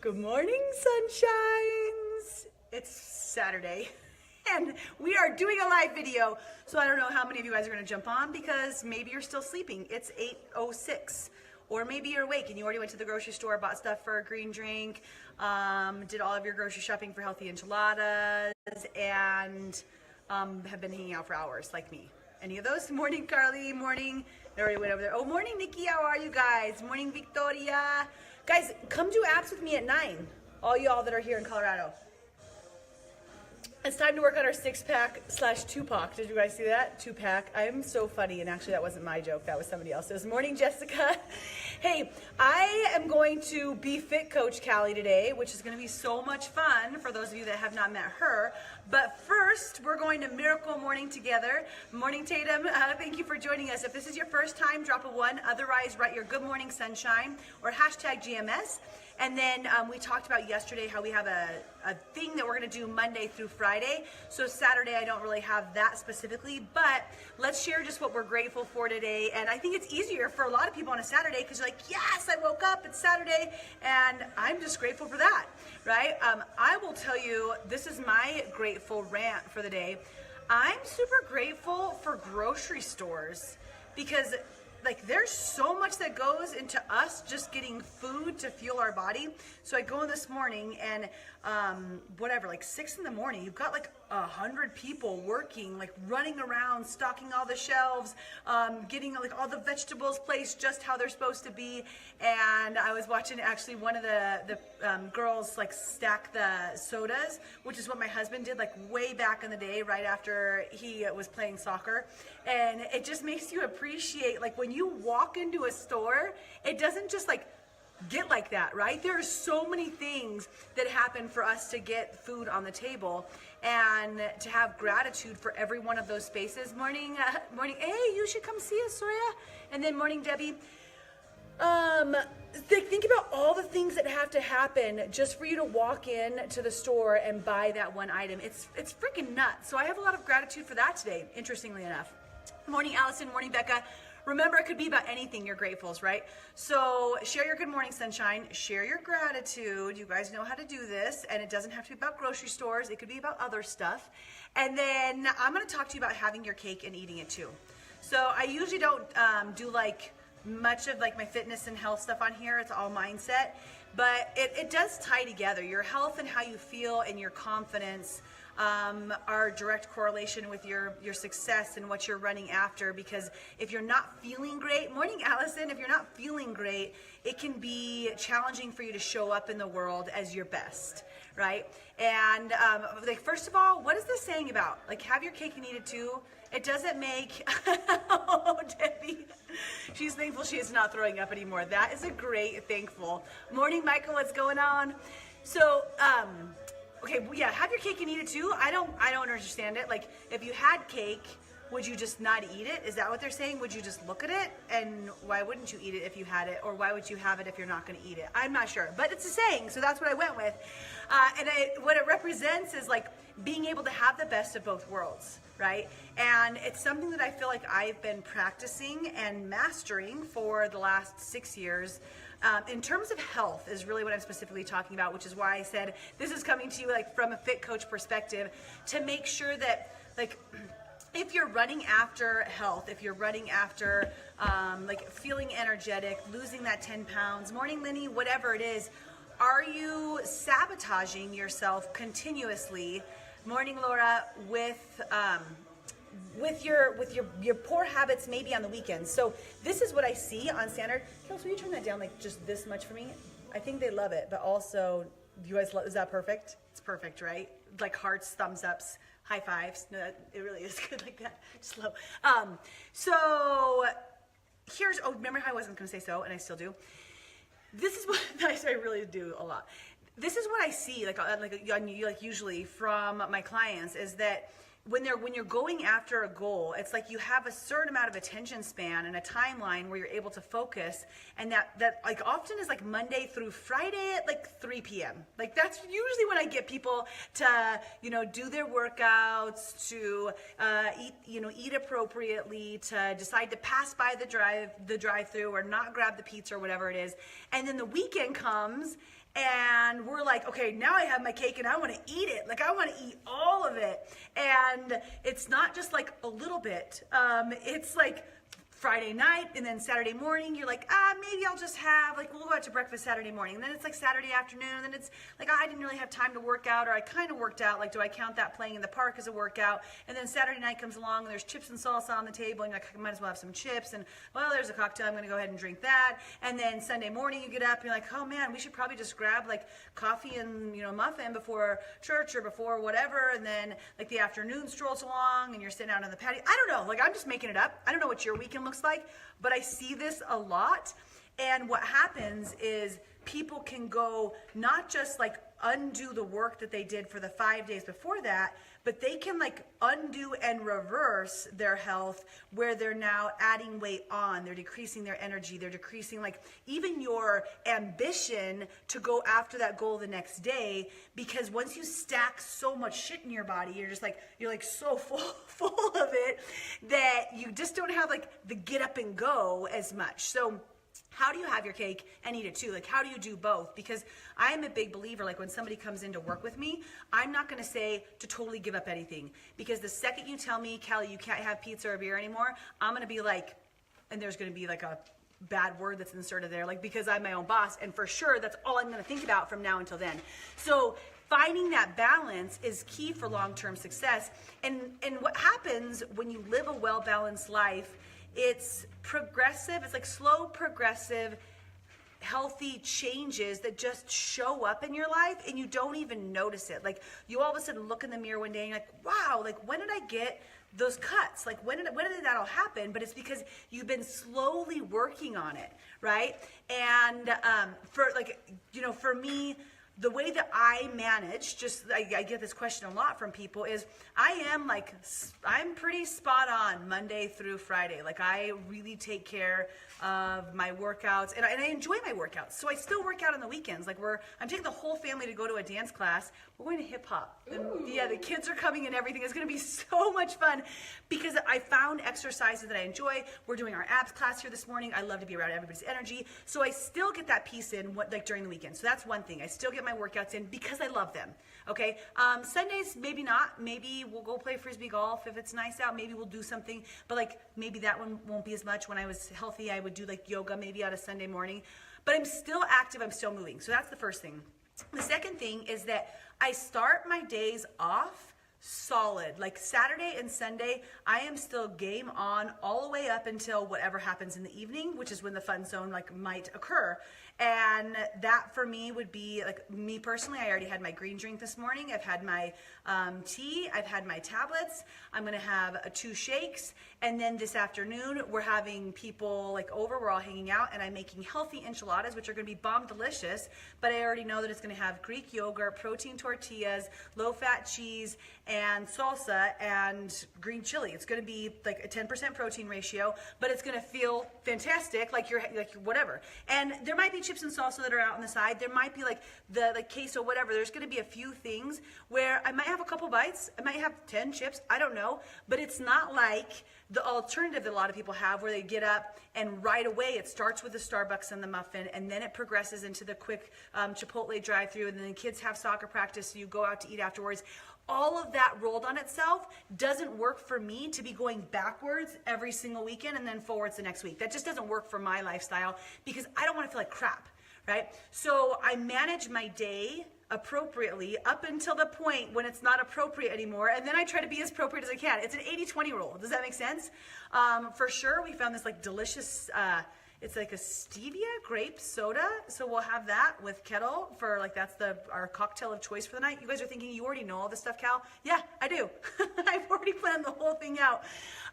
Good morning, sunshines. It's Saturday and we are doing a live video. So I don't know how many of you guys are gonna jump on because maybe you're still sleeping. It's 8:06. Or maybe you're awake and you already went to the grocery store, bought stuff for a green drink, did all of your grocery shopping for healthy enchiladas, and have been hanging out for hours like me. Any of those? Morning, Carly. Morning. They already went over there. Oh, morning, Nikki. How are you guys? Morning, Victoria. Guys, come do abs with me at 9. All y'all that are here in Colorado. It's time to work on our 6-pack / 2-pack. Did you guys see that? 2-pack. I am so funny, and actually that wasn't my joke. That was somebody else's. Morning, Jessica. Hey, I am going to be Fit Coach Callie today, which is going to be so much fun for those of you that have not met her. But first, we're going to Miracle Morning together. Morning, Tatum. Thank you for joining us. If this is your first time, drop a 1. Otherwise, write your Good Morning Sunshine or hashtag GMS. And then we talked about yesterday how we have a thing that we're going to do Monday through Friday. So Saturday, I don't really have that specifically, but let's share just what we're grateful for today. And I think it's easier for a lot of people on a Saturday because you're like, yes, I woke up, it's Saturday, and I'm just grateful for that, right? I will tell you, this is my grateful rant for the day. I'm super grateful for grocery stores because like there's so much that goes into us just getting food to fuel our body. So I go in this morning and whatever, like 6 in the morning, you've got like 100 people working, like running around, stocking all the shelves, getting like all the vegetables placed just how they're supposed to be. And I was watching actually one of the girls like stack the sodas, which is what my husband did like way back in the day, right after he was playing soccer. And it just makes you appreciate, like when you walk into a store, it doesn't just like get like that, right? There are so many things that happen for us to get food on the table and to have gratitude for every one of those spaces. Morning, morning. Hey, you should come see us, Soria. And then morning, Debbie. Think about all the things that have to happen just for you to walk in to the store and buy that one item. It's freaking nuts. So I have a lot of gratitude for that today, interestingly enough. Morning, Allison. Morning, Becca. Remember, it could be about anything you're grateful, right? So share your good morning sunshine, share your gratitude. You guys know how to do this, and it doesn't have to be about grocery stores. It could be about other stuff. And then I'm going to talk to you about having your cake and eating it too. So I usually don't do like much of like my fitness and health stuff on here. It's all mindset, but it does tie together. Your health and how you feel and your confidence are direct correlation with your success and what you're running after. Because if you're not feeling great, morning Allison, if you're not feeling great, it can be challenging for you to show up in the world as your best, right? And like first of all, what is this saying about? Like have your cake and eat it too. It doesn't make, oh Debbie, she's thankful she is not throwing up anymore. That is a great thankful. Morning Michael, what's going on? So, okay, yeah, have your cake and eat it too. I don't understand it. Like, if you had cake, would you just not eat it? Is that what they're saying? Would you just look at it? And why wouldn't you eat it if you had it? Or why would you have it if you're not going to eat it? I'm not sure, but it's a saying, so that's what I went with. What it represents is like being able to have the best of both worlds, right? And it's something that I feel like I've been practicing and mastering for the last 6 years. In terms of health is really what I'm specifically talking about, which is why I said this is coming to you like from a fit coach perspective to make sure that like if you're running after health, if you're running after like feeling energetic, losing that 10 pounds, morning Lenny, whatever it is, are you sabotaging yourself continuously, morning Laura, with your poor habits maybe on the weekends? So this is what I see on standard. Kels, will you turn that down like just this much for me? I think they love it, but also, you guys love, is that perfect? It's perfect, right? Like hearts, thumbs ups, high fives. No, it really is good like that. Just low. So here's, oh, remember how I wasn't going to say so, and I still do. This is what I really do a lot. This is what I see, like usually from my clients, is that when you're going after a goal, it's like you have a certain amount of attention span and a timeline where you're able to focus, and that like often is like Monday through Friday at like 3 p.m. Like that's usually when I get people to, do their workouts, to eat appropriately, to decide to pass by the drive-through or not grab the pizza or whatever it is. And then the weekend comes And we're like, okay, now I have my cake and I want to eat it. Like I want to eat all of it. And it's not just like a little bit. It's like Friday night and then Saturday morning, you're like, maybe I'll just have, like, we'll go out to breakfast Saturday morning. And then it's like Saturday afternoon, and then it's like, I didn't really have time to work out, or I kind of worked out. Like, do I count that playing in the park as a workout? And then Saturday night comes along, and there's chips and salsa on the table, and you're like, I might as well have some chips. And, well, there's a cocktail, I'm going to go ahead and drink that. And then Sunday morning, you get up, and you're like, oh, man, we should probably just grab, like, coffee and, muffin before church or before whatever. And then, like, the afternoon strolls along, and you're sitting out on the patio. I don't know. Like, I'm just making it up. I don't know what your weekend looks like, but I see this a lot. And what happens is people can go not just like undo the work that they did for the 5 days before that, but they can like undo and reverse their health where they're now adding weight on, they're decreasing their energy, they're decreasing like even your ambition to go after that goal the next day, because once you stack so much shit in your body, you're like so full of it that you just don't have like the get up and go as much. So how do you have your cake and eat it too? Like, how do you do both? Because I'm a big believer, like when somebody comes in to work with me, I'm not going to say to totally give up anything. Because the second you tell me, Callie, you can't have pizza or beer anymore, I'm going to be like, and there's going to be like a bad word that's inserted there, like because I'm my own boss. And for sure, that's all I'm going to think about from now until then. So finding that balance is key for long-term success. And what happens when you live a well-balanced life, it's progressive, it's like slow, progressive, healthy changes that just show up in your life and you don't even notice it. Like you all of a sudden look in the mirror one day and you're like, wow, like when did I get those cuts? Like when did that all happen? But it's because you've been slowly working on it, right? And for me, the way that I manage, I get this question a lot from people, is I'm pretty spot on Monday through Friday. Like I really take care of my workouts and I enjoy my workouts. So I still work out on the weekends. Like I'm taking the whole family to go to a dance class. We're going to hip hop. And yeah, the kids are coming and everything. It's going to be so much fun because I found exercises that I enjoy. We're doing our abs class here this morning. I love to be around everybody's energy. So I still get that piece in during the weekend. So that's one thing. I still get my workouts in because I love them. Okay. Sundays, maybe not. Maybe we'll go play Frisbee golf if it's nice out. Maybe we'll do something, but like maybe that one won't be as much. When I was healthy, I would do like yoga maybe on a Sunday morning, but I'm still active. I'm still moving. So that's the first thing. The second thing is that I start my days off solid. Like Saturday and Sunday, I am still game on all the way up until whatever happens in the evening, which is when the fun zone like might occur. And that for me would be like me personally. I already had my green drink this morning. I've had my tea. I've had my tablets. I'm going to have 2 shakes. And then this afternoon, we're having people like over. We're all hanging out and I'm making healthy enchiladas, which are going to be bomb delicious. But I already know that it's going to have Greek yogurt, protein tortillas, low-fat cheese, and salsa and green chili. It's going to be like a 10% protein ratio, but it's going to feel fantastic, like you're whatever. And there might be chips and salsa that are out on the side. There might be like the queso, whatever. There's going to be a few things where I might have a couple bites. I might have 10 chips. I don't know. But it's not like the alternative that a lot of people have where they get up and right away it starts with the Starbucks and the muffin and then it progresses into the quick Chipotle drive-thru and then the kids have soccer practice so you go out to eat afterwards. All of that rolled on itself doesn't work for me to be going backwards every single weekend and then forwards the next week. That just doesn't work for my lifestyle because I don't want to feel like crap, right? So I manage my day appropriately up until the point when it's not appropriate anymore, and then I try to be as appropriate as I can. It's an 80-20 rule. Does that make sense? For sure, we found this like delicious, it's like a stevia grape soda, so we'll have that with Kettle for like that's our cocktail of choice for the night. You guys are thinking you already know all this stuff, Cal? Yeah, I do. I've already planned the whole thing out.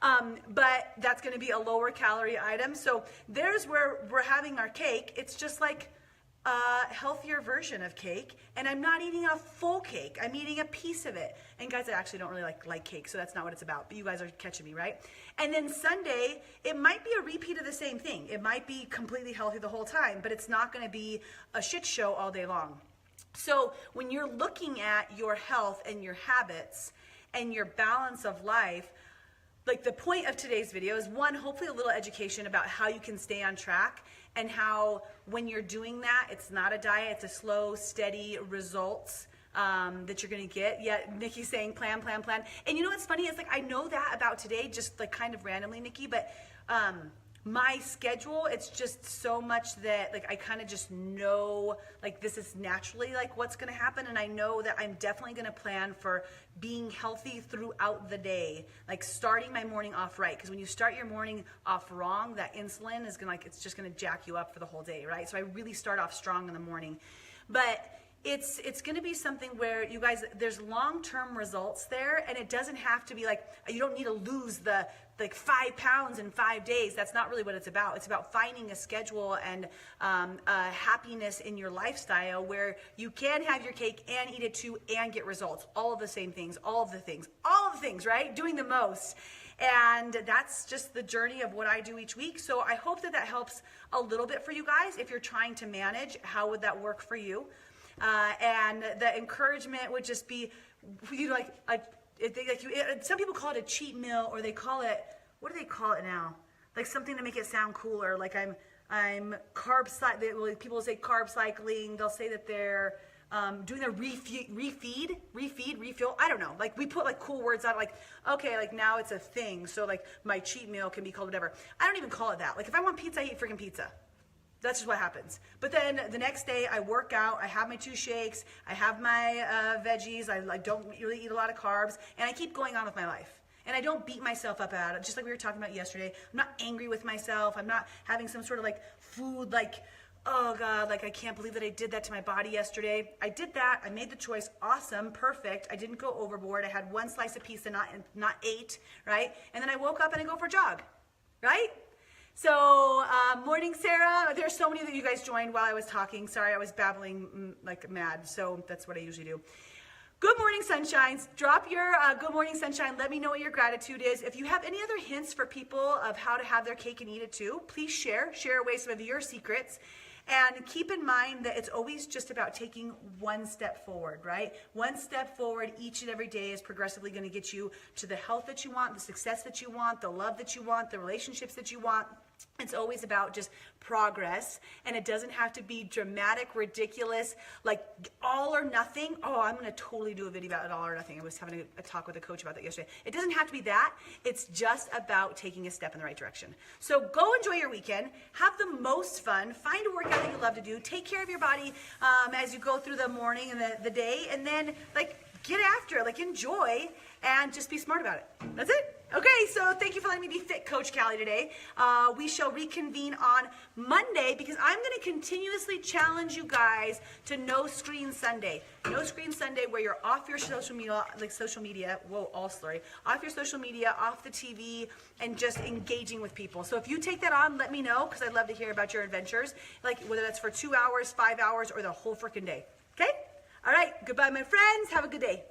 But that's going to be a lower calorie item. So there's where we're having our cake. It's just like a healthier version of cake, and I'm not eating a full cake. I'm eating a piece of it. And guys, I actually don't really like cake, so that's not what it's about, but you guys are catching me, right? And then Sunday, it might be a repeat of the same thing. It might be completely healthy the whole time, but it's not going to be a shit show all day long. So when you're looking at your health and your habits and your balance of life, like the point of today's video is one, hopefully a little education about how you can stay on track and how when you're doing that, it's not a diet, it's a slow, steady results that you're gonna get. Yeah, Nikki's saying plan, plan, plan. And you know what's funny? It's like, I know that about today, just like kind of randomly, Nikki, but my schedule, it's just so much that like I kind of just know like this is naturally like what's gonna happen, and I know that I'm definitely gonna plan for being healthy throughout the day, like starting my morning off right, because when you start your morning off wrong, that insulin is gonna like, it's just gonna jack you up for the whole day, right? So I really start off strong in the morning, but it's going to be something where you guys, there's long-term results there, and it doesn't have to be like, you don't need to lose the like 5 pounds in 5 days. That's not really what it's about. It's about finding a schedule and happiness in your lifestyle where you can have your cake and eat it too and get results. All of the same things, all of the things, right? Doing the most. And that's just the journey of what I do each week. So I hope that that helps a little bit for you guys. If you're trying to manage, how would that work for you? And the encouragement would just be, you know, some people call it a cheat meal, or they call it, what do they call it now? Like something to make it sound cooler. Like I'm carb cycling. People will say carb cycling. They'll say that they're doing a refuel. I don't know. Like we put like cool words on it, like, okay, like now it's a thing. So like my cheat meal can be called whatever. I don't even call it that. Like if I want pizza, I eat freaking pizza. That's just what happens. But then the next day I work out, I have my 2 shakes, I have my veggies, I don't really eat a lot of carbs, and I keep going on with my life. And I don't beat myself up about it, just like we were talking about yesterday. I'm not angry with myself. I'm not having some sort of like food like, oh God, like I can't believe that I did that to my body yesterday. I did that, I made the choice, awesome, perfect. I didn't go overboard. I had 1 slice of pizza, not 8, right? And then I woke up and I go for a jog, right? So, morning, Sarah. There's so many that you guys joined while I was talking. Sorry, I was babbling like mad. So that's what I usually do. Good morning, sunshines. Drop your good morning, sunshine. Let me know what your gratitude is. If you have any other hints for people of how to have their cake and eat it too, please share away some of your secrets. And keep in mind that it's always just about taking one step forward, right? One step forward each and every day is progressively going to get you to the health that you want, the success that you want, the love that you want, the relationships that you want. It's always about just progress, and it doesn't have to be dramatic, ridiculous, like all or nothing. Oh, I'm going to totally do a video about it, all or nothing. I was having a talk with a coach about that yesterday. It doesn't have to be that. It's just about taking a step in the right direction. So go enjoy your weekend. Have the most fun. Find a workout that you love to do. Take care of your body as you go through the morning and the day, and then like get after it, like enjoy, and just be smart about it. That's it. Okay, so thank you for letting me be Fit Coach Callie today. We shall reconvene on Monday because I'm going to continuously challenge you guys to No Screen Sunday. No Screen Sunday, where you're off your social media, off your social media, off the TV, and just engaging with people. So if you take that on, let me know, because I'd love to hear about your adventures, like whether that's for 2 hours, 5 hours, or the whole freaking day. Okay? All right, goodbye, my friends. Have a good day.